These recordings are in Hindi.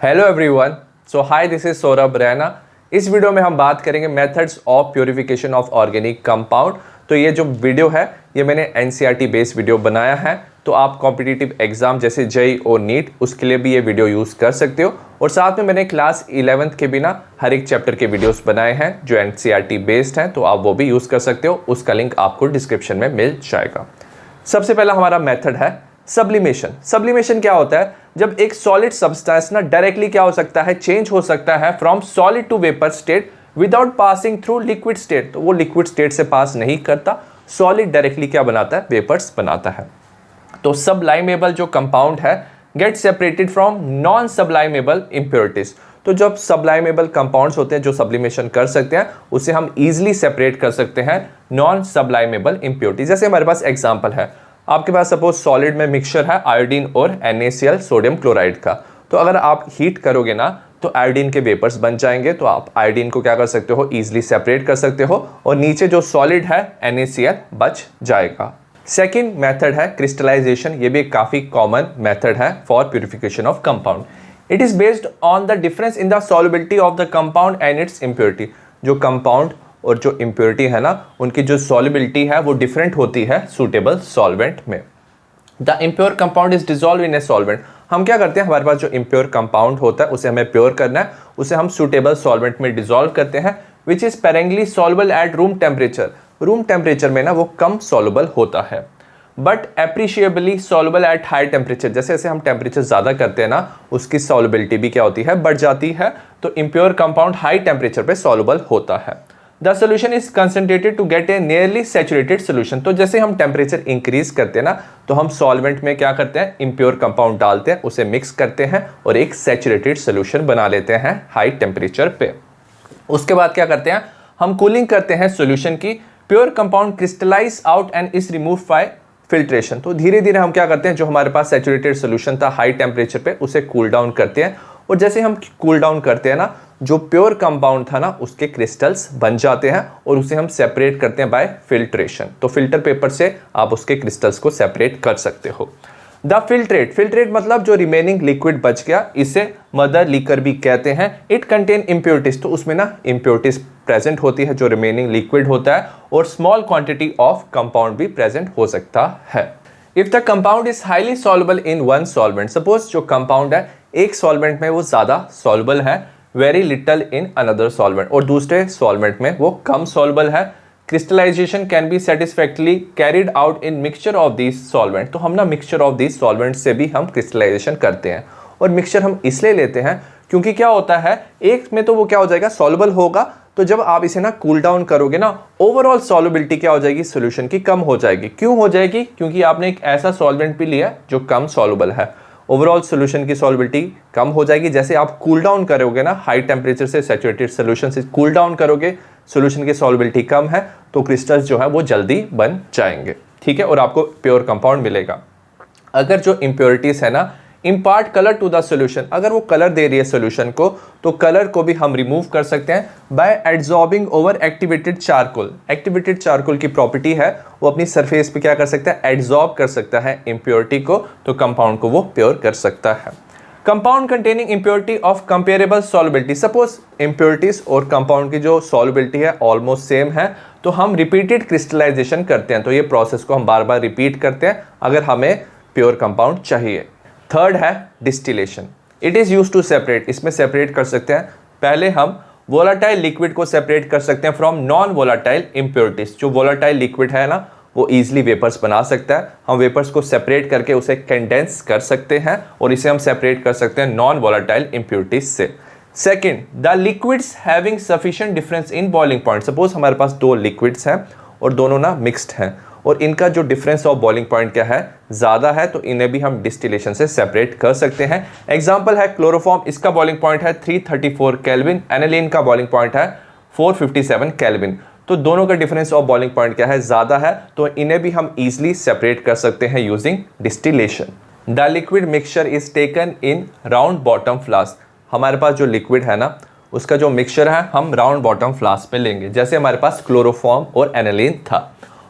Hello everyone. Hi, this is Saurabh Raina. इस वीडियो में हम बात करेंगे methods of purification of organic compound. तो ये जो वीडियो है ये मैंने एनसीईआरटी बेस्ड वीडियो बनाया है। तो आप कॉम्पिटिटिव एग्जाम जैसे जेईई और नीट उसके लिए भी ये वीडियो यूज़ कर सकते हो। और साथ में मैंने क्लास 11th के भी ना हर एक चैप्टर के वीडियोस बनाए हैं जो एनसीईआरटी बेस्ड हैं, तो आप वो भी यूज़ कर सकते हो। उसका लिंक आपको डिस्क्रिप्शन में मिल जाएगा। सबसे पहला हमारा मेथड है सब्लिमेशन। सब्लिमेशन क्या होता है? जब एक सॉलिड सब्सटेंस ना डायरेक्टली क्या हो सकता है, चेंज हो सकता है from solid to vapour state without passing through liquid state. तो वो लिक्विड स्टेट से पास नहीं करता, सॉलिड डायरेक्टली क्या बनाता है, वेपर्स बनाता है। तो सबलाइमेबल जो कंपाउंड है get separated from non sublimable impurities. तो जब सबलाइमेबल कंपाउंड्स होते हैं जो सब्लिमेशन कर सकते हैं उसे हम इजीली सेपरेट कर सकते हैं नॉन सबलाइमेबल इंप्योरिटीज। जैसे हमारे पास एग्जांपल है, आपके पास सपोज सॉलिड में मिक्सचर है आयोडीन और NaCl सोडियम क्लोराइड का। तो अगर आप हीट करोगे ना तो आयोडीन के वेपर्स बन जाएंगे। तो आप आयोडीन को क्या कर सकते हो, इजीली सेपरेट कर सकते हो और नीचे जो सॉलिड है NaCl बच जाएगा। सेकेंड मेथड है क्रिस्टलाइजेशन। ये भी एक काफी कॉमन मेथड है for purification of compound. It is based on the difference in the solubility of the compound and it's impurity. जो कंपाउंड और जो इम्प्योरिटी है ना उनकी जो सॉल्युबिलिटी है वो डिफरेंट होती है सूटेबल सॉल्वेंट में। The impure compound is dissolve in a solvent. हम क्या करते हैं, हमारे पास जो इम्प्योर कंपाउंड होता है उसे हमें प्योर करना है, उसे हम सूटेबल सॉल्वेंट में डिसॉल्व करते हैं which is sparingly soluble at room temperature. Room temperature में ना वो कम सॉल्युबल होता है but appreciably soluble at high temperature. जैसे जैसे हम टेम्परेचर ज्यादा करते हैं ना उसकी सॉल्युबिलिटी भी क्या होती है, बढ़ जाती है। तो इम्प्योर कंपाउंड हाई टेम्परेचर पे सॉल्युबल होता है। The solution is concentrated to get a nearly saturated solution. तो जैसे हम टेम्परेचर इंक्रीज करते हैं ना तो हम सॉल्वेंट में क्या करते हैं, इम्प्योर कंपाउंड डालते हैं, उसे मिक्स करते हैं और एक सैचुरेटेड सोल्यूशन बना लेते हैं हाई टेम्परेचर पे। उसके बाद क्या करते हैं, हम कूलिंग करते हैं सोल्यूशन की। Pure compound crystallise out and is remove by filtration. तो धीरे धीरे हम क्या करते हैं, जो हमारे पास सैचुरेटेड सोल्यूशन था हाई टेम्परेचर पे उसे कूल डाउन करते हैं। और जैसे हम कूल डाउन करते हैं ना जो प्योर कंपाउंड था ना उसके क्रिस्टल्स बन जाते हैं और उसे हम सेपरेट करते हैं बाय फिल्ट्रेशन। तो फिल्टर पेपर से आप उसके क्रिस्टल्स को सेपरेट कर सकते हो। द फिल्ट्रेट मतलब जो रिमेनिंग लिक्विड बच गया इसे मदर लीकर भी कहते हैं। It contain impurities. तो उसमें ना इम्प्योरिटीज प्रेजेंट होती है जो रिमेनिंग लिक्विड होता है और स्मॉल क्वांटिटी ऑफ कंपाउंड भी प्रेजेंट हो सकता है। If the compound is highly soluble in one solvent, suppose जो कंपाउंड है एक सॉल्वेंट में वो ज्यादा सॉल्युबल है, very little in another solvent, और दूसरे सॉल्वेंट में वो कम सॉल्युबल है, crystallisation can be satisfactorily carried out in mixture of these solvent. तो हम ना मिक्सचर ऑफ दीज सॉल्वेंट से भी हम क्रिस्टलाइजेशन करते हैं। और मिक्सचर हम इसलिए लेते हैं क्योंकि क्या होता है, एक में तो वो क्या हो जाएगा, सॉल्युबल होगा। तो जब आप इसे ना कूल डाउन करोगे ना ओवरऑल सॉल्युबिलिटी क्या हो जाएगी, सोल्यूशन की कम हो जाएगी। क्यों हो जाएगी? क्योंकि आपने एक ऐसा सॉल्वेंट भी लिया जो कम सॉल्युबल है। ओवरऑल सोल्यूशन की सॉल्युबिलिटी कम हो जाएगी। जैसे आप कूल डाउन करोगे ना हाई टेम्परेचर से सैचुरेटेड सोल्यूशन से कूल डाउन करोगे, सोल्यूशन की सॉल्युबिलिटी कम है तो क्रिस्टल्स जो है वो जल्दी बन जाएंगे, ठीक है, और आपको प्योर कंपाउंड मिलेगा। अगर जो इम्प्योरिटीज है ना impart colour to the solution, अगर वो कलर दे रही है सोल्यूशन को तो कलर को भी हम रिमूव कर सकते हैं by adsorbing over activated charcoal. Activated charcoal की प्रॉपर्टी है वो अपनी सरफेस पे क्या कर सकता है, एड्सॉर्ब कर सकता है इम्प्योरिटी को, तो कंपाउंड को वो प्योर कर सकता है। Compound containing impurity of comparable solubility, suppose impurities और कंपाउंड की जो सॉल्युबिलिटी है ऑलमोस्ट सेम है तो हम रिपीटेड क्रिस्टलाइजेशन करते हैं। तो ये प्रोसेस को हम बार बार रिपीट करते हैं अगर हमें प्योर कंपाउंड चाहिए। थर्ड है distillation. It is use to separate, इसमें सेपरेट कर सकते हैं। पहले हम वोलाटाइल लिक्विड को सेपरेट कर सकते हैं फ्रॉम नॉन वोलाटाइल इम्प्योरिटीज। जो वोलाटाइल लिक्विड है ना वो इजीली वेपर्स बना सकता है। हम वेपर्स को सेपरेट करके उसे कंडेंस कर सकते हैं और इसे हम सेपरेट कर सकते हैं नॉन वोलाटाइल इम्प्योरिटीज से। Second, the liquids having sufficient difference in boiling point. Suppose हमारे पास दो लिक्विड्स हैं और दोनों ना मिक्स्ड हैं और इनका जो डिफरेंस ऑफ बॉइलिंग पॉइंट क्या है, ज़्यादा है, तो इन्हें भी हम डिस्टिलेशन से सेपरेट कर सकते हैं। एग्जांपल है क्लोरोफॉर्म, इसका बॉइलिंग पॉइंट है 334 केल्विन, एनिलीन का बॉइलिंग पॉइंट है 457 केल्विन। तो दोनों का डिफरेंस ऑफ बॉइलिंग पॉइंट क्या है, ज़्यादा है, तो इन्हें भी हम इजीली सेपरेट कर सकते हैं using distillation. The liquid mixture is taken in round bottom flask. हमारे पास जो लिक्विड है ना उसका जो मिक्सचर है हम राउंड बॉटम फ्लास्क पे लेंगे, जैसे हमारे पास क्लोरोफॉर्म और एनिलीन था।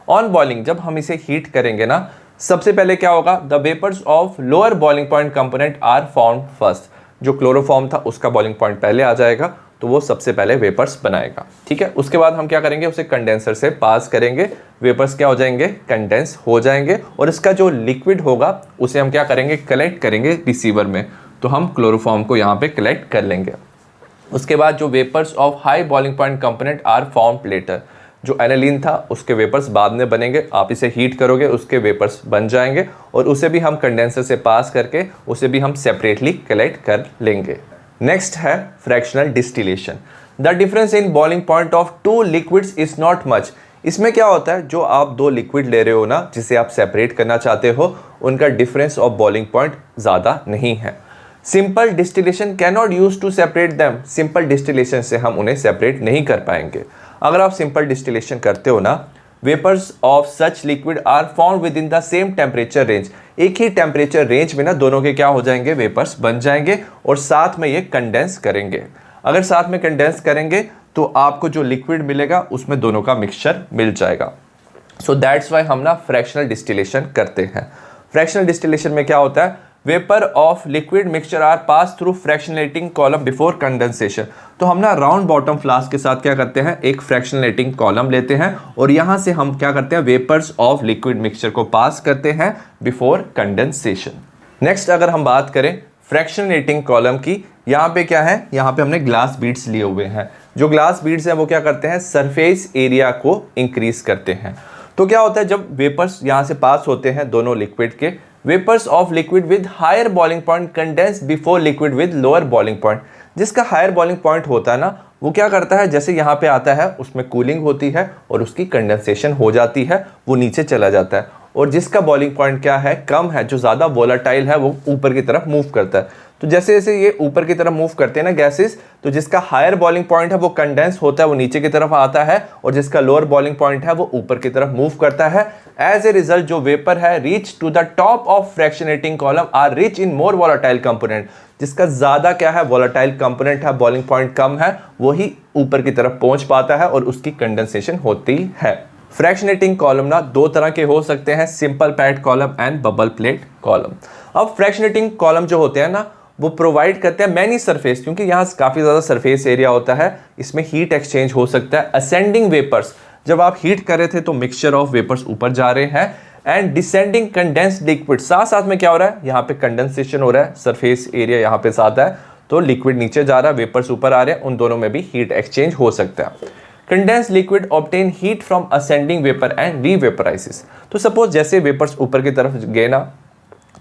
ऑन बॉइलिंग जब हम इसे हीट करेंगे ना सबसे पहले क्या होगा, the vapours of lower boiling point component are found first. जो क्लोरोफॉर्म था उसका बॉइलिंग पॉइंट पहले आ जाएगा, तो वो सबसे पहले वेपर्स बनाएगा। ठीक है, उसके बाद हम क्या करेंगे, उसे कंडेंसर से पास करेंगे, वेपर्स क्या हो जाएंगे, कंडेंस हो जाएंगे, और इसका जो लिक्विड होगा उसे हम क्या करेंगे, कलेक्ट करेंगे रिसीवर में। तो हम क्लोरोफॉर्म को यहाँ पे कलेक्ट कर लेंगे। उसके बाद जो vapours of high boiling point component are formed later, जो एनालिन था उसके वेपर्स बाद में बनेंगे, आप इसे हीट करोगे उसके वेपर्स बन जाएंगे, और उसे भी हम कंडेंसर से पास करके उसे भी हम सेपरेटली कलेक्ट कर लेंगे। नेक्स्ट है fractional distillation. The difference in boiling point of two liquids is not much. इसमें क्या होता है, जो आप दो लिक्विड ले रहे हो ना, जिसे आप सेपरेट करना चाहते हो, उनका डिफरेंस ऑफ बॉइलिंग पॉइंट ज़्यादा नहीं है। Simple distillation can not use to separate them. Simple distillation से हम उन्हें सेपरेट नहीं कर पाएंगे। अगर आप सिंपल डिस्टिलेशन करते हो ना, vapours of such liquid are found within the same temperature range. एक ही टेम्परेचर रेंज में ना दोनों के क्या हो जाएंगे, वेपर्स बन जाएंगे, और साथ में ये कंडेंस करेंगे। अगर साथ में कंडेंस करेंगे तो आपको जो लिक्विड मिलेगा उसमें दोनों का मिक्सचर मिल जाएगा। सो दैट्स वाई हम ना फ्रैक्शनल डिस्टिलेशन करते हैं। फ्रैक्शनल डिस्टिलेशन में क्या होता है, vapour of liquid mixture are pass through fractionating column before condensation. तो हम ना राउंड बॉटम फ्लास्क के साथ क्या करते हैं, एक फ्रैक्शनलेटिंग कॉलम लेते हैं, और यहां से हम क्या करते हैं, वेपर्स ऑफ लिक्विड मिक्सचर को पास करते हैं बिफोर कंडेंसेशन। नेक्स्ट अगर हम बात करें फ्रैक्शनलेटिंग कॉलम की, यहाँ पे क्या है, यहाँ पे हमने ग्लास बीड्स लिए हुए हैं। जो ग्लास बीड्स हैं वो क्या करते हैं, सरफेस एरिया को इंक्रीज करते हैं। तो क्या होता है, जब वेपर्स यहाँ से पास होते हैं दोनों लिक्विड के, vapours of liquid with higher boiling point condense before liquid with lower boiling point. जिसका हायर बॉइलिंग पॉइंट होता है ना, वो क्या करता है, जैसे यहाँ पे आता है उसमें कूलिंग होती है और उसकी कंडेंसेशन हो जाती है, वो नीचे चला जाता है। और जिसका बॉइलिंग पॉइंट क्या है, कम है, जो ज़्यादा वोलाटाइल है, वो ऊपर की तरफ मूव करता है। तो जैसे जैसे ये ऊपर की तरफ मूव करते हैं ना गैसेस, तो जिसका हायर बॉइलिंग पॉइंट है वो कंडेंस होता है, वो नीचे की तरफ आता है, और जिसका लोअर बॉइलिंग पॉइंट है वो ऊपर की तरफ मूव करता है। एज ए रिजल्ट जो वेपर है reach to the top of fractionating column are rich in more volatile component. जिसका ज़्यादा क्या है, वोलाटाइल कंपोनेंट है, बॉइलिंग पॉइंट कम है, वही ऊपर की तरफ पहुंच पाता है और उसकी कंडेंसेशन होती है। फ्रैक्शनेटिंग कॉलम ना दो तरह के हो सकते हैं, simple pad column and bubble plate column. अब फ्रैक्शनेटिंग कॉलम जो होते हैं ना, वो प्रोवाइड करते हैं मैनी सरफेस, क्योंकि यहाँ काफ़ी ज़्यादा सरफेस एरिया होता है, इसमें हीट एक्सचेंज हो सकता है। असेंडिंग वेपर्स, जब आप हीट कर रहे थे तो मिक्सचर ऑफ वेपर्स ऊपर जा रहे हैं, एंड डिसेंडिंग कंडेंस्ड लिक्विड, साथ साथ में क्या हो रहा है, यहाँ पे कंडेंसेशन हो रहा है, सरफेस एरिया यहाँ पे ज़्यादा है, तो लिक्विड नीचे जा रहा है, वेपर्स ऊपर आ रहे हैं, उन दोनों में भी हीट एक्सचेंज हो सकता है। Condense liquid obtain heat from ascending vapour and revaporises. तो सपोज जैसे वेपर्स ऊपर की तरफ गए ना,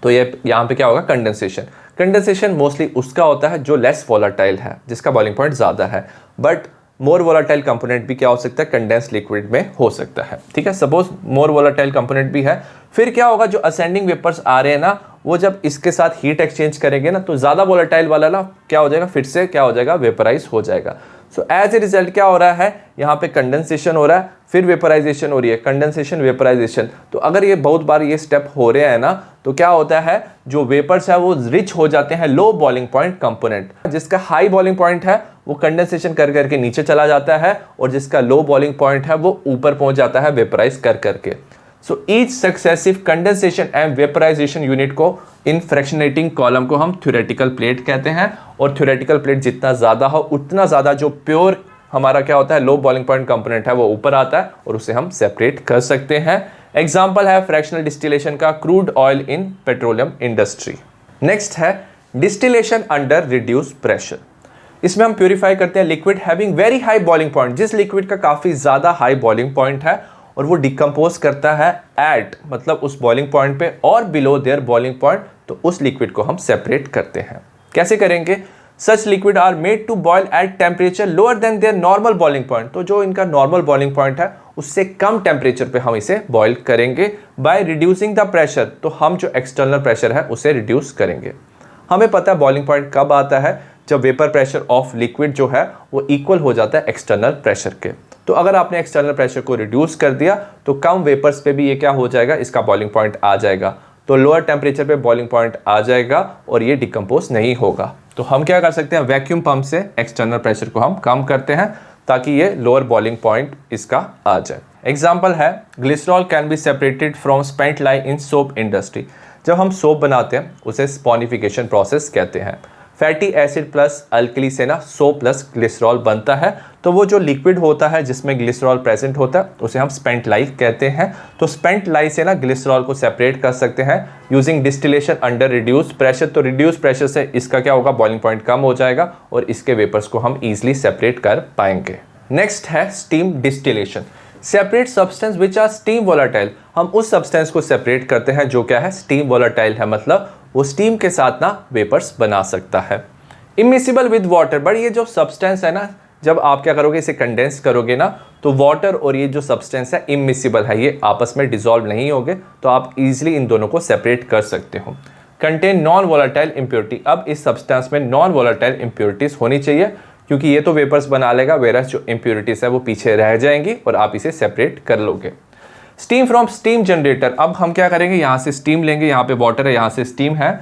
तो ये यहाँ पे क्या होगा, कंडेंसेशन। कंडेंसेशन मोस्टली उसका होता है जो लेस वोलाटाइल है, जिसका बॉइलिंग पॉइंट ज़्यादा है, बट मोर वोलाटाइल कंपोनेंट भी क्या हो सकता है, कंडेंस लिक्विड में हो सकता है। ठीक है, सपोज मोर वोलाटाइल कंपोनेंट भी है, फिर क्या होगा, जो असेंडिंग वेपर्स आ रहे हैं ना, वो जब इसके साथ हीट एक्सचेंज करेंगे ना, तो ज़्यादा वोलाटाइल वाला ना क्या हो जाएगा, फिर से क्या हो जाएगा, वेपराइज हो जाएगा। सो एज ए रिजल्ट क्या हो रहा है, यहाँ पे कंडेंसेशन हो रहा है, फिर वेपराइजेशन हो रही है, कंडेंसेशन वेपराइजेशन। तो अगर ये बहुत बार ये स्टेप हो रहे हैं ना, तो क्या होता है, जो वेपर्स है वो रिच हो जाते हैं लो बॉइलिंग पॉइंट कंपोनेंट। जिसका हाई बॉइलिंग पॉइंट है वो कंडेंसेशन कर करके नीचे चला जाता है, और जिसका लो बॉइलिंग पॉइंट है वो ऊपर पहुंच जाता है वेपराइज कर करके। So each successive condensation and vaporisation unit को इन फ्रैक्शनेटिंग कॉलम को हम थ्योरेटिकल प्लेट कहते हैं, और थ्योरेटिकल प्लेट जितना ज़्यादा हो उतना ज़्यादा जो प्योर हमारा क्या होता है, लो बॉइलिंग पॉइंट कंपोनेंट है वो ऊपर आता है, और उसे हम सेपरेट कर सकते हैं। एग्जाम्पल है फ्रैक्शनल डिस्टिलेशन का crude oil in petroleum industry. Next है डिस्टिलेशन अंडर रिड्यूस प्रेशर। इसमें हम प्यूरिफाई करते हैं liquid having very high boiling point. जिस लिक्विड का काफ़ी ज़्यादा हाई बॉइलिंग पॉइंट है और वो डिकम्पोज करता है एट, मतलब उस बॉइलिंग पॉइंट पे, और बिलो देयर बॉइलिंग पॉइंट, तो उस लिक्विड को हम सेपरेट करते हैं। कैसे करेंगे, such liquid are made to boil at temperature lower than their normal boiling point. तो जो इनका नॉर्मल बॉइलिंग पॉइंट है उससे कम टेम्परेचर पे हम इसे बॉयल करेंगे बाय रिड्यूसिंग द प्रेशर। तो हम जो एक्सटर्नल प्रेशर है उसे रिड्यूस करेंगे। हमें पता है बॉइलिंग पॉइंट कब आता है, जब वेपर प्रेशर ऑफ लिक्विड जो है वो इक्वल हो जाता है एक्सटर्नल प्रेशर के। तो अगर आपने एक्सटर्नल प्रेशर को रिड्यूस कर दिया तो कम वेपर्स पे भी ये क्या हो जाएगा, इसका बॉइलिंग पॉइंट आ जाएगा, तो लोअर टेम्परेचर पे बॉइलिंग पॉइंट आ जाएगा और ये डिकम्पोज नहीं होगा। तो हम क्या कर सकते हैं, वैक्यूम पंप से एक्सटर्नल प्रेशर को हम कम करते हैं ताकि ये लोअर बॉइलिंग पॉइंट इसका आ जाए। एग्जाम्पल है glycerol can be separated from spent lie in soap industry. जब हम सोप बनाते हैं उसे स्पॉनिफिकेशन प्रोसेस कहते हैं। फैटी एसिड प्लस अल्कली से ना 100 प्लस ग्लिसरॉल बनता है। तो वो जो लिक्विड होता है जिसमें ग्लिसरॉल प्रेजेंट होता है उसे हम स्पेंट लाई कहते हैं। तो स्पेंट लाई से ना ग्लिसरॉल को सेपरेट कर सकते हैं using distillation under reduce pressure. तो रिड्यूस प्रेशर से इसका क्या होगा, बॉइलिंग पॉइंट कम हो जाएगा और इसके वेपर्स को हम ईजिली सेपरेट कर पाएंगे। नेक्स्ट है steam distillation. Separate substance which are steam volatile. हम उस सब्सटेंस को सेपरेट करते हैं जो क्या है, स्टीम वोलाटाइल है, मतलब वो स्टीम के साथ ना वेपर्स बना सकता है। इमिसिबल विद वाटर, बट ये जो सब्सटेंस है ना, जब आप क्या करोगे, इसे कंडेंस करोगे ना, तो वाटर और ये जो सब्सटेंस है इमिसिबल है, ये आपस में डिसॉल्व नहीं होंगे, तो आप इजीली इन दोनों को सेपरेट कर सकते हो। Contain non volatile impurity. अब इस सब्सटेंस में नॉन वोलाटाइल इम्प्योरिटीज होनी चाहिए, क्योंकि ये तो वेपर्स बना लेगा, वेरस जो इम्प्योरिटीज है वो पीछे रह जाएंगी और आप इसे सेपरेट कर लोगे। Steam from steam generator. अब हम क्या करेंगे, यहाँ से स्टीम लेंगे, यहाँ पे वाटर है, यहाँ से स्टीम है,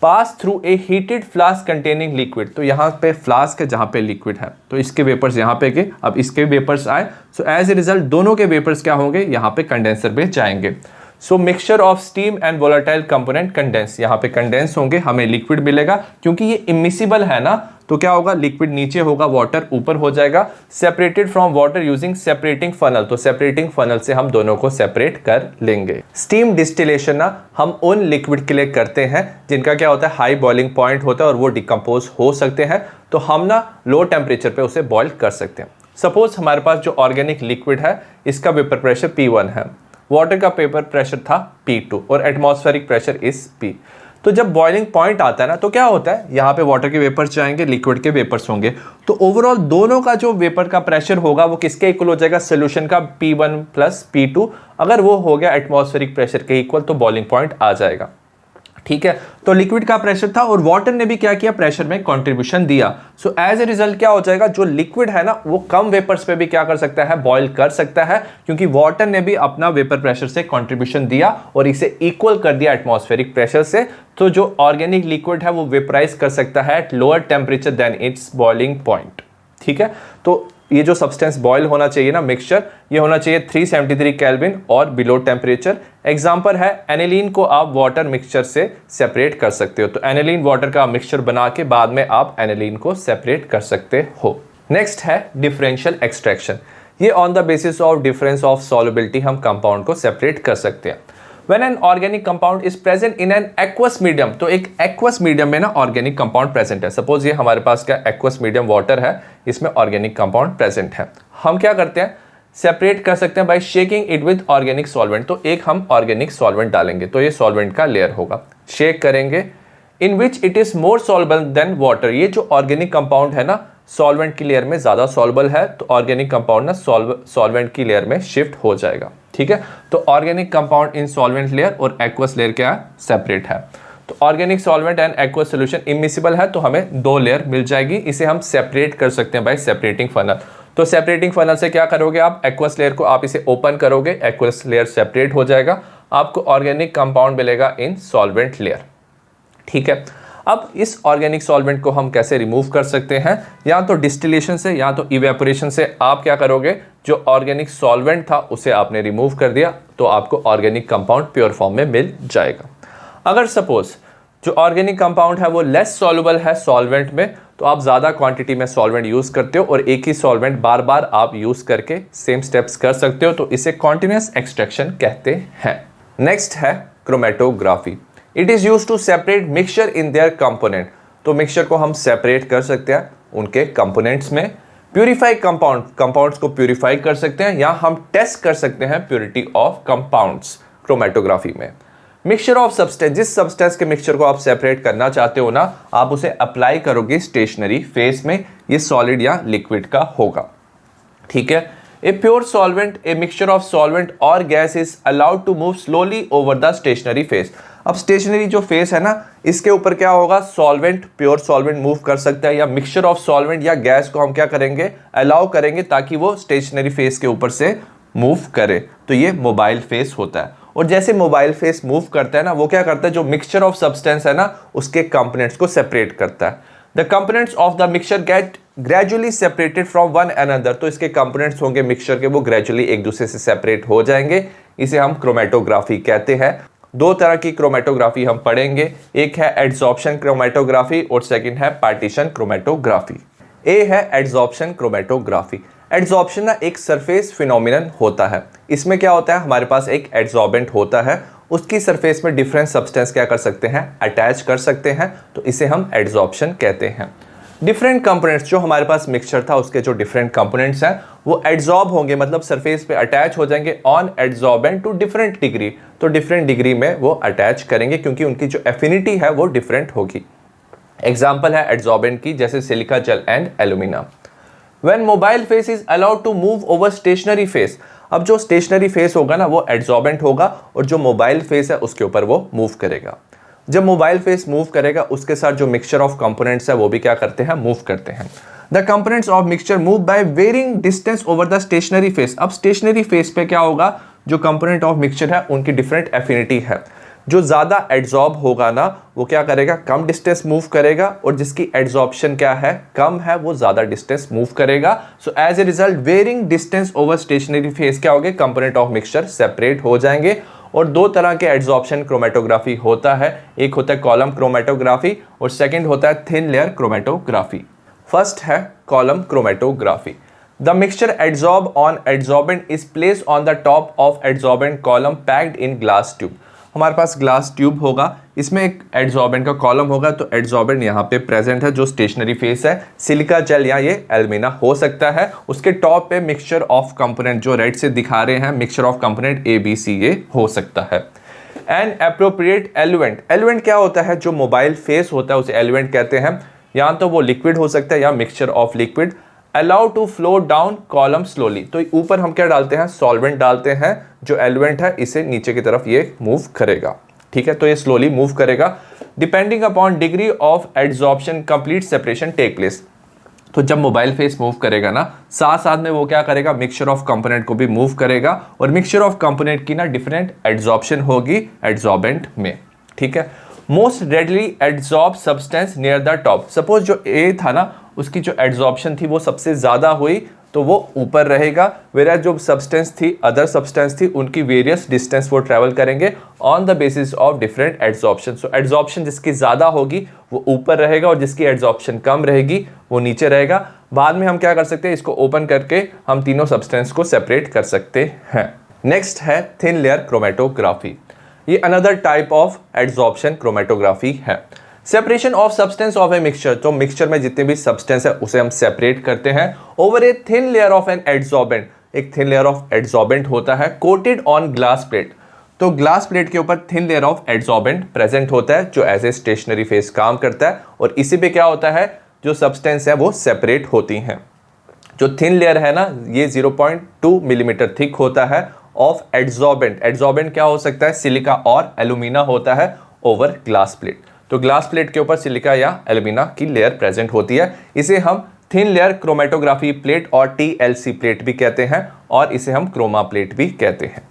pass through a heated flask containing liquid. तो यहाँ पे फ्लास्क है जहाँ पे लिक्विड है, तो इसके वेपर्स यहाँ पे गए, अब इसके वेपर्स आए, सो एज ए रिजल्ट दोनों के वेपर्स क्या होंगे, यहाँ पे कंडेंसर पे जाएंगे। So mixture of steam and volatile component condense, यहाँ पे कंडेंस होंगे, हमें लिक्विड मिलेगा, क्योंकि ये इमिसिबल है ना, तो क्या होगा, लिक्विड नीचे होगा, वाटर ऊपर हो जाएगा। Separated from water using separating funnel, तो सेपरेटिंग फनल से हम दोनों को सेपरेट कर लेंगे। स्टीम डिस्टिलेशन ना हम उन लिक्विड के लिए करते हैं जिनका क्या होता है, हाई बॉइलिंग पॉइंट होता है और वो डिकम्पोज हो सकते हैं, तो हम ना लो टेम्परेचर पे उसे बॉइल कर सकते हैं। सपोज हमारे पास जो ऑर्गेनिक लिक्विड है इसका वेपर प्रेशर P1 है, वाटर का वेपर प्रेशर था P2 और एटमॉस्फेरिक प्रेशर इज P। तो जब बॉइलिंग पॉइंट आता है ना, तो क्या होता है, यहाँ पे वाटर के वेपर्स जाएंगे, लिक्विड के वेपर्स होंगे, तो ओवरऑल दोनों का जो वेपर का प्रेशर होगा वो किसके इक्वल हो जाएगा, सोल्यूशन का P1 प्लस P2। अगर वो हो गया एटमॉस्फेरिक प्रेशर के इक्वल तो बॉइलिंग पॉइंट आ जाएगा। ठीक है, तो लिक्विड का प्रेशर था और वाटर ने भी क्या किया, प्रेशर में कंट्रीब्यूशन दिया। सो एज ए रिजल्ट क्या हो जाएगा, जो लिक्विड है ना वो कम वेपर्स पे भी क्या कर सकता है, बॉईल कर सकता है, क्योंकि वाटर ने भी अपना वेपर प्रेशर से कंट्रीब्यूशन दिया और इसे इक्वल कर दिया एटमॉस्फेरिक प्रेशर से। तो जो ऑर्गेनिक लिक्विड है वो वेपराइज कर सकता है at lower temperature than its boiling point. ठीक है, तो ये जो सब्सटेंस बॉयल होना चाहिए ना, मिक्सचर, ये होना चाहिए 373 केल्विन और बिलो टेम्परेचर। एग्जांपल है एनिलीन को आप वाटर मिक्सचर से सेपरेट कर सकते हो, तो एनिलीन वाटर का मिक्सचर बना के बाद में आप एनिलीन को सेपरेट कर सकते हो। नेक्स्ट है डिफरेंशियल एक्सट्रैक्शन। ये on the basis of difference of solubility हम कंपाउंड को सेपरेट कर सकते हैं। When an organic compound is present in an aqueous medium, तो एक aqueous medium में ना ऑर्गेनिक कंपाउंड प्रेजेंट है। सपोज ये हमारे पास क्या aqueous medium वाटर है, इसमें ऑर्गेनिक कंपाउंड प्रेजेंट है। हम क्या करते हैं, सेपरेट कर सकते हैं by shaking it with organic solvent. तो एक हम ऑर्गेनिक सॉल्वेंट डालेंगे, तो ये सॉल्वेंट का लेयर होगा, शेक करेंगे, in which it is more soluble than water. ये जो ऑर्गेनिक कंपाउंड है ना सॉल्वेंट की लेयर में ज्यादा सॉल्युबल है, तो ऑर्गेनिक कंपाउंड ना सॉल्वेंट की लेयर में शिफ्ट हो जाएगा। ठीक है, तो organic compound in solvent layer और एक्वस लेयर क्या है, सेपरेट है। तो organic solvent and aqueous solution immiscible है, तो हमें दो लेयर मिल जाएगी। इसे हम सेपरेट कर सकते हैं बाय सेपरेटिंग फनल। तो सेपरेटिंग फनल से क्या करोगे आप, एक्वस लेयर को आप इसे ओपन करोगे, एक्वस लेयर सेपरेट हो जाएगा, आपको ऑर्गेनिक कंपाउंड मिलेगा इन सॉल्वेंट लेयर। ठीक है, अब इस ऑर्गेनिक सॉल्वेंट को हम कैसे रिमूव कर सकते हैं, या तो डिस्टिलेशन से या तो इवेपोरेशन से। आप क्या करोगे, जो ऑर्गेनिक सॉल्वेंट था उसे आपने रिमूव कर दिया, तो आपको ऑर्गेनिक कंपाउंड प्योर फॉर्म में मिल जाएगा। अगर सपोज जो ऑर्गेनिक कंपाउंड है वो लेस सॉल्युबल है सॉल्वेंट में, तो आप ज़्यादा क्वांटिटी में सॉल्वेंट यूज़ करते हो और एक ही सॉल्वेंट बार बार आप यूज़ करके सेम स्टेप्स कर सकते हो, तो इसे कॉन्टिन्यूस एक्सट्रैक्शन कहते हैं। नेक्स्ट है chromatography. It is use to separate mixture in their component. तो मिक्सचर को हम सेपरेट कर सकते हैं उनके कंपोनेंट्स में। प्यूरिफाई कंपाउंड्स को प्यूरिफाई कर सकते हैं, या हम टेस्ट कर सकते हैं प्योरिटी ऑफ कंपाउंड्स क्रोमेटोग्राफी में। मिक्सचर ऑफ सब्सटेंस, जिस सब्सटेंस के मिक्सचर को आप सेपरेट करना चाहते हो ना, आप उसे अप्लाई करोगे स्टेशनरी फेस में, ये सॉलिड या लिक्विड का होगा। ठीक है, a pure solvent, a mixture of solvent और gas is allowed to move slowly over the stationary phase. अब स्टेशनरी जो फेस है ना, इसके ऊपर क्या होगा, सॉल्वेंट, प्योर सॉल्वेंट मूव कर सकता है, या मिक्सचर ऑफ सॉल्वेंट या गैस को हम क्या करेंगे, अलाउ करेंगे ताकि वो स्टेशनरी फेस के ऊपर से मूव करे। तो ये मोबाइल फेस होता है। और जैसे मोबाइल फेस मूव करता है ना, वो क्या करता है, जो मिक्सचर ऑफ सब्सटेंस है ना उसके कंपोनेंट्स को सेपरेट करता है। The components of the mixture get gradually separated from one another. तो इसके कंपोनेंट्स होंगे मिक्सचर के, वो ग्रेजुअली एक दूसरे से सेपरेट हो जाएंगे। इसे हम क्रोमेटोग्राफी कहते हैं। दो तरह की क्रोमेटोग्राफी हम पढ़ेंगे, एक है एड्सॉर्प्शन क्रोमेटोग्राफी और सेकंड है पार्टीशन क्रोमेटोग्राफी। ए है एड्सॉर्प्शन क्रोमेटोग्राफी। एड्सॉर्प्शन ना एक सरफेस फिनोमिनन होता है। इसमें क्या होता है, हमारे पास एक एड्सॉर्बेंट होता है, उसकी सरफेस में डिफरेंट सब्सटेंस क्या कर सकते हैं, अटैच कर सकते हैं, तो इसे हम एड्सॉर्प्शन कहते हैं। डिफरेंट कंपोनेंट्स, जो हमारे पास मिक्सचर था उसके जो डिफरेंट कंपोनेंट्स हैं वो एड्सॉर्ब होंगे, मतलब सरफेस पे अटैच हो जाएंगे on adsorbent to different degree. तो डिफरेंट डिग्री में वो अटैच करेंगे क्योंकि उनकी जो एफिनिटी है वो डिफरेंट होगी। एग्जाम्पल है एड्सॉर्बेंट की, जैसे silica gel and alumina. When mobile phase is allowed to move over stationary phase, अब जो स्टेशनरी फेस होगा ना वो एड्सॉर्बेंट होगा और जो मोबाइल फेस है उसके ऊपर वो मूव करेगा। जब मोबाइल फेस मूव करेगा उसके साथ जो मिक्सचर ऑफ कंपोनेंट्स है वो भी क्या करते हैं, मूव करते हैं। The components of mixture move by varying distance over the stationary phase. अब स्टेशनरी फेस पे क्या होगा, जो कंपोनेंट ऑफ मिक्सचर है उनकी डिफरेंट एफिनिटी है। जो ज़्यादा एड्सॉर्ब होगा ना वो क्या करेगा, कम डिस्टेंस मूव करेगा, और जिसकी एड्सॉर्प्शन क्या है, कम है, वो ज़्यादा डिस्टेंस मूव करेगा। So as a result varying distance over stationary phase क्या होगा, कंपोनेंट ऑफ मिक्सचर सेपरेट हो जाएंगे। और दो तरह के एड्सॉर्प्शन क्रोमेटोग्राफी होता है, एक होता है कॉलम क्रोमेटोग्राफी और सेकंड होता है थिन लेयर क्रोमेटोग्राफी। फर्स्ट है column chromatography. The mixture adsorb on adsorbent is placed on the top of adsorbent column packed in glass tube. हमारे पास ग्लास ट्यूब होगा, इसमें एक एड्सॉर्बेंट का कॉलम होगा, तो एड्सॉर्बेंट यहाँ पे प्रेजेंट है, जो स्टेशनरी फेस है सिलिका जेल या ये एल्यूमिना हो सकता है। उसके टॉप पे मिक्सचर ऑफ कंपोनेंट जो रेड से दिखा रहे हैं, मिक्सचर ऑफ कंपोनेंट ABCA हो सकता है। एंड एप्रोप्रिएट एलिमेंट, एलिमेंट क्या होता है, जो मोबाइल फेस होता है उसे एलिमेंट कहते हैं। या तो वो लिक्विड हो सकता है या mixture of liquid. Allow to flow down column slowly, तो ऊपर हम क्या डालते हैं, सॉल्वेंट डालते हैं, जो एलिमेंट है इसे नीचे की तरफ ये मूव करेगा। ठीक है, तो ये स्लोली मूव करेगा। Depending upon degree of adsorption complete separation take place. तो जब मोबाइल फेस मूव करेगा ना, साथ साथ में वो क्या करेगा, मिक्सचर ऑफ कंपोनेंट को भी मूव करेगा, और मिक्सचर ऑफ कंपोनेंट की ना डिफरेंट एड्सॉर्प्शन होगी एड्सॉर्बेंट में। ठीक है, most readily adsorb substance near the top. Suppose जो ए था ना उसकी जो एड्सॉर्प्शन थी वो सबसे ज़्यादा हुई तो वो ऊपर रहेगा, वेरा जो सब्सटेंस थी, अदर सब्सटेंस थी, उनकी वेरियस डिस्टेंस वो ट्रैवल करेंगे on the basis of different adsorption. So adsorption जिसकी ज़्यादा होगी वो ऊपर रहेगा और जिसकी एड्सॉर्प्शन कम रहेगी वो नीचे रहेगा। बाद में हम क्या कर सकते हैं, इसको ओपन करके हम तीनों सब्सटेंस को सेपरेट कर सकते हैं। नेक्स्ट है थिन लेयर क्रोमेटोग्राफी। ये another type of adsorption chromatography है। Separation of substance of a mixture, तो मिक्सचर में जितने भी सब्सटेंस है उसे हम सेपरेट करते हैं over a thin layer of an adsorbent. एक थिन लेयर ऑफ एड्सॉर्बेंट होता है कोटेड ऑन ग्लास प्लेट, तो ग्लास प्लेट के ऊपर thin layer of adsorbent present होता है जो एज ए स्टेशनरी फेस काम करता है, और इसी पे क्या होता है, जो सब्सटेंस है वो सेपरेट होती हैं। जो थिन लेयर है ना ये 0.2 मिलीमीटर थिक होता है ऑफ एड्सॉर्बेंट। एड्सॉर्बेंट क्या हो सकता है, सिलिका और एल्यूमिना होता है ओवर ग्लास प्लेट। तो ग्लास प्लेट के ऊपर सिलिका या एल्यूमिना की लेयर प्रेजेंट होती है। इसे हम थिन लेयर क्रोमेटोग्राफी प्लेट और TLC प्लेट भी कहते हैं, और इसे हम क्रोमा प्लेट भी कहते हैं।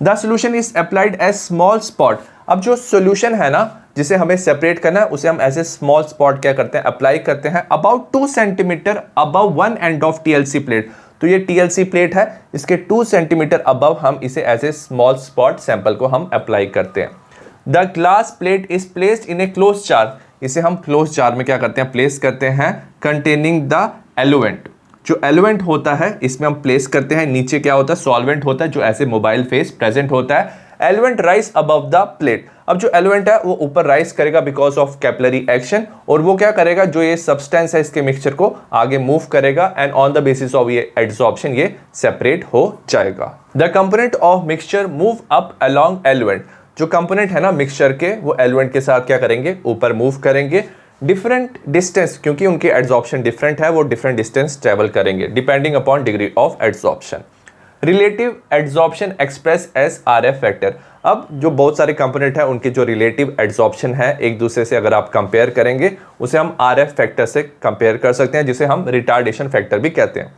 The solution is applied as small spot. अब जो सोल्यूशन है ना जिसे हमें सेपरेट करना है उसे हम एज ए स्मॉल स्पॉट क्या करते हैं, अप्लाई करते हैं about 2 centimetre above one end of TLC plate. तो ये TLC प्लेट है, इसके 2 सेंटीमीटर अबव हम इसे as a small spot sample को हम अप्लाई करते हैं। The glass plate is placed in a close jar, इसे हम क्लोज जार में क्या करते हैं, प्लेस करते हैं कंटेनिंग द एलुएंट। जो एलुएंट होता है इसमें हम प्लेस करते हैं, नीचे क्या होता है, सॉल्वेंट होता है जो ऐसे मोबाइल फेस प्रेजेंट होता है। एलुएंट राइज अबव द प्लेट, अब जो एलुएंट है वो ऊपर राइज करेगा बिकॉज ऑफ कैपिलरी एक्शन, और वो क्या करेगा, जो ये सब्सटेंस है इसके मिक्सचर को आगे मूव करेगा, and on the basis of ये एड्सॉर्प्शन ये सेपरेट हो जाएगा। The component of mixture move up along eluent, जो कंपोनेंट है ना मिक्सचर के वो एलुएंट के साथ क्या करेंगे, ऊपर मूव करेंगे। डिफरेंट डिस्टेंस, क्योंकि उनकी एड्सॉर्प्शन डिफरेंट है, वो डिफरेंट डिस्टेंस ट्रेवल करेंगे depending upon degree of adsorption. Relative adsorption express as RF factor. अब जो बहुत सारे कंपोनेंट है उनके जो रिलेटिव एड्सॉर्प्शन है एक दूसरे से अगर आप कंपेयर करेंगे उसे हम RF फैक्टर से कंपेयर कर सकते हैं, जिसे हम रिटार्डेशन फैक्टर भी कहते हैं।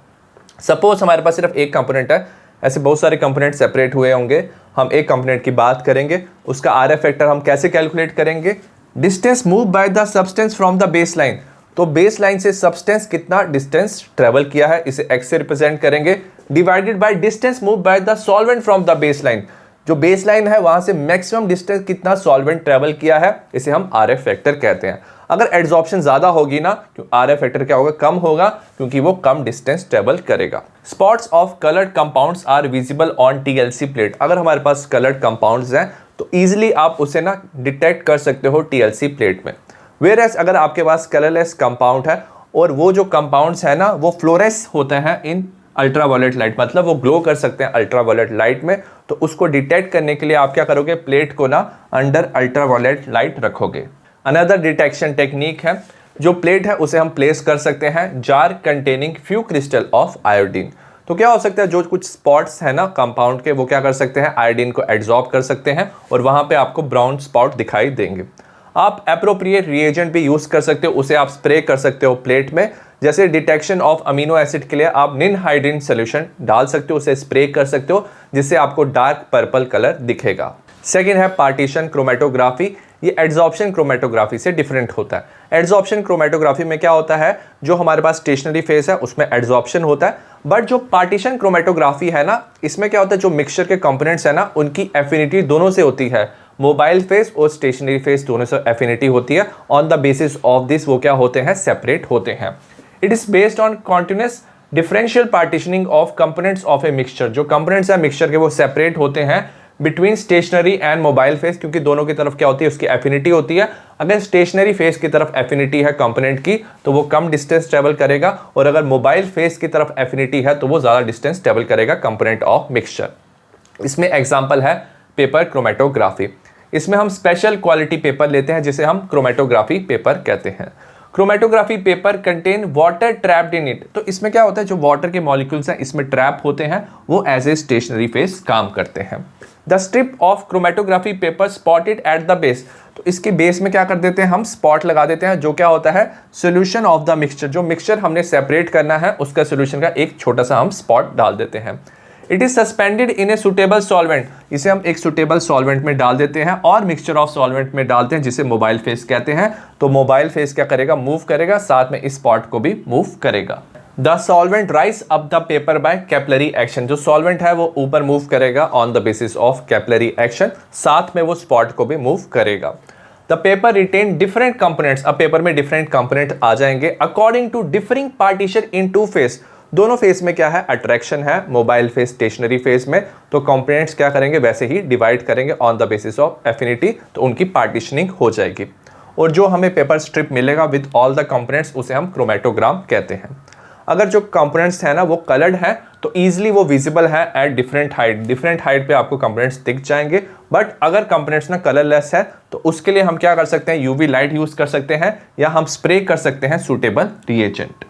सपोज हमारे पास सिर्फ एक कंपोनेंट है, ऐसे बहुत सारे कंपोनेंट सेपरेट हुए होंगे, हम एक कंपोनेंट की बात करेंगे, उसका RF फैक्टर हम कैसे कैलकुलेट करेंगे, distance move by the substance from the base line. तो बेस लाइन से सब्सटेंस कितना डिस्टेंस ट्रेवल किया है इसे x से रिप्रेजेंट करेंगे, divided by distance move by the solvent from the base line. जो बेस लाइन है वहां से मैक्सिमम डिस्टेंस कितना सॉल्वेंट ट्रेवल किया है, इसे हम RF फैक्टर कहते हैं। अगर एड्सॉर्प्शन ज्यादा होगी ना, क्यों RF फैक्टर क्या होगा, कम होगा, क्योंकि वो कम डिस्टेंस ट्रेवल करेगा। Spots of coloured compounds are visible on TLC plate. अगर हमारे पास कलर्ड कंपाउंड्स हैं तो इजीली आप उसे ना डिटेक्ट कर सकते हो TLC प्लेट में। वेयरएज अगर आपके पास कलरलेस कंपाउंड है और वो जो कंपाउंड्स है ना वो फ्लोरेस होते हैं इन अल्ट्रावायलेट लाइट, मतलब वो ग्लो कर सकते हैं अल्ट्रावायलेट लाइट में, तो उसको डिटेक्ट करने के लिए आप क्या करोगे, प्लेट को ना अंडर अल्ट्रावायलेट लाइट रखोगे। अनदर डिटेक्शन टेक्निक है, जो प्लेट है उसे हम प्लेस कर सकते हैं jar containing few crystal of iodine. तो क्या हो सकता है, जो कुछ स्पॉट्स है ना कंपाउंड के, वो क्या कर सकते हैं, आयोडीन को एब्जॉर्ब कर सकते हैं और वहां पे आपको ब्राउन स्पॉट दिखाई देंगे। आप एप्रोप्रिएट रिएजेंट भी यूज कर सकते हो, उसे आप स्प्रे कर सकते हो प्लेट में। जैसे डिटेक्शन ऑफ अमीनो एसिड के लिए आप निनहाइड्रीन सोल्यूशन डाल सकते हो, उसे स्प्रे कर सकते हो, जिससे आपको डार्क पर्पल कलर दिखेगा। सेकेंड है पार्टीशन क्रोमेटोग्राफी। ये एड्सॉर्प्शन क्रोमेटोग्राफी से डिफरेंट होता है। एड्सॉर्प्शन क्रोमेटोग्राफी में क्या होता है, जो हमारे पास स्टेशनरी फेस है उसमें एड्सॉर्प्शन होता है, बट जो पार्टीशन क्रोमेटोग्राफी है ना, इसमें क्या होता है, जो मिक्सचर के कंपोनेंट्स है ना उनकी एफिनिटी दोनों से होती है। मोबाइल फेस और स्टेशनरी फेस दोनों से एफिनिटी होती है। On the basis of this वो क्या होते हैं, सेपरेट होते हैं। It is based on continuous differential partitioning of components of a mixture. जो कंपोनेंट्स है मिक्सचर के वो सेपरेट होते हैं between stationary and mobile phase, क्योंकि दोनों की तरफ क्या होती है, उसकी एफिनिटी होती है। अगर स्टेशनरी फेस की तरफ एफिनिटी है कंपोनेंट की तो वो कम डिस्टेंस ट्रेवल करेगा, और अगर मोबाइल फेस की तरफ एफिनिटी है तो वो ज़्यादा डिस्टेंस ट्रेवल करेगा कंपोनेंट ऑफ मिक्सचर। इसमें एग्जाम्पल है पेपर क्रोमेटोग्राफी। इसमें हम स्पेशल क्वालिटी पेपर लेते हैं जिसे हम क्रोमेटोग्राफी पेपर कहते हैं। Chromatography paper contain water trapped in it. तो इसमें क्या होता है, जो वाटर के मॉलिक्यूल्स हैं इसमें ट्रैप होते हैं, वो एज ए स्टेशनरी फेस काम करते हैं। The strip of chromatography paper spotted at the base. तो इसके बेस में क्या कर देते हैं, हम स्पॉट लगा देते हैं, जो क्या होता है, सोल्यूशन ऑफ द मिक्सचर। जो मिक्सचर हमने सेपरेट करना है उसका सोल्यूशन का एक छोटा सा हम स्पॉट डाल देते हैं। It is suspended in a suitable solvent. इसे हम एक सुटेबल सॉल्वेंट में डाल देते हैं और मिक्सचर ऑफ सॉल्वेंट में डालते हैं, जिसे मोबाइल फेस कहते हैं। तो मोबाइल फेस क्या करेगा, मूव करेगा, साथ में इस स्पॉट को भी मूव करेगा। The solvent rise up the paper by capillary action. जो सॉल्वेंट है वो ऊपर मूव करेगा on the basis of capillary action, साथ में वो स्पॉट को भी मूव करेगा। The paper retain different components. अब पेपर में डिफरेंट कंपोनेंट आ जाएंगे according to differing partition in two phase. दोनों फेस में क्या है, अट्रैक्शन है, मोबाइल फेस स्टेशनरी फेस में, तो कंपोनेंट्स क्या करेंगे, वैसे ही डिवाइड करेंगे on the basis of affinity, तो उनकी पार्टीशनिंग हो जाएगी। और जो हमें पेपर स्ट्रिप मिलेगा विद ऑल द कंपोनेंट्स उसे हम क्रोमेटोग्राम कहते हैं। अगर जो कंपोनेंट्स है ना वो कलर्ड है तो ईजिली वो विजिबल है एट डिफरेंट हाइट पे आपको कंपोनेंट्स दिख जाएंगे। बट अगर कंपोनेंट्स ना कलरलेस है तो उसके लिए हम क्या कर सकते हैं, यूवी लाइट यूज कर सकते हैं, या हम स्प्रे कर सकते हैं सूटेबल रिएजेंट।